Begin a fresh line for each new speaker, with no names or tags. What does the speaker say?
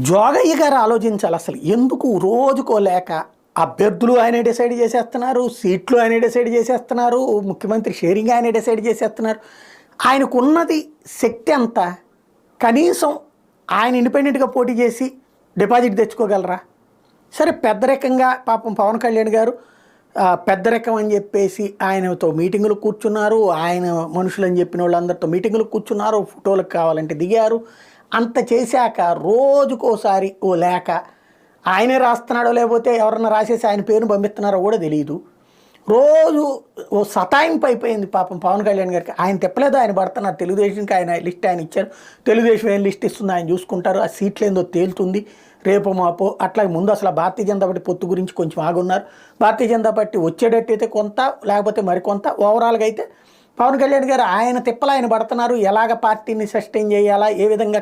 జోగయ్య గారు ఆలోచించాలి అసలు ఎందుకు రోజుకో లేక అభ్యర్థులు ఆయనే డిసైడ్ చేసేస్తున్నారు, సీట్లు ఆయనే డిసైడ్ చేసేస్తున్నారు, ముఖ్యమంత్రి షేరింగ్ ఆయనే డిసైడ్ చేసేస్తున్నారు. ఆయనకున్నది శక్తి ఎంత? కనీసం ఆయన ఇండిపెండెంట్గా పోటీ చేసి డిపాజిట్ తెచ్చుకోగలరా? సరే, పెద్ద రకంగా పాపం పవన్ కళ్యాణ్ గారు పెద్ద రకం అని చెప్పేసి ఆయనతో మీటింగులు కూర్చున్నారు, ఆయన మనుషులని చెప్పిన వాళ్ళందరితో మీటింగులు కూర్చున్నారు, ఫోటోలకు కావాలంటే దిగారు. అంత చేశాక రోజుకోసారి ఓ లేఖ ఆయనే రాస్తున్నాడో లేకపోతే ఎవరన్నా రాసేసి ఆయన పేరును పంపిస్తున్నారో కూడా తెలియదు. రోజు ఓ సతాయింపు అయిపోయింది పాపం పవన్ కళ్యాణ్ గారికి. ఆయన తిప్పలేదు, ఆయన పడుతున్నారు. తెలుగుదేశానికి ఆయన లిస్ట్ ఆయన ఇచ్చారు, తెలుగుదేశం ఏం లిస్ట్ ఇస్తుంది ఆయన చూసుకుంటారు, ఆ సీట్లు ఏందో తేలుతుంది రేపు మాపో. అట్లాగే ముందు అసలు భారతీయ జనతా పార్టీ పొత్తు గురించి కొంచెం ఆగున్నారు. భారతీయ జనతా పార్టీ వచ్చేటట్టు అయితే కొంత, లేకపోతే మరికొంత. ఓవరాల్గా అయితే పవన్ కళ్యాణ్ గారు ఆయన తిప్పలు ఆయన పడుతున్నారు. ఎలాగ పార్టీని సస్టైన్ చేయాలా, ఏ విధంగా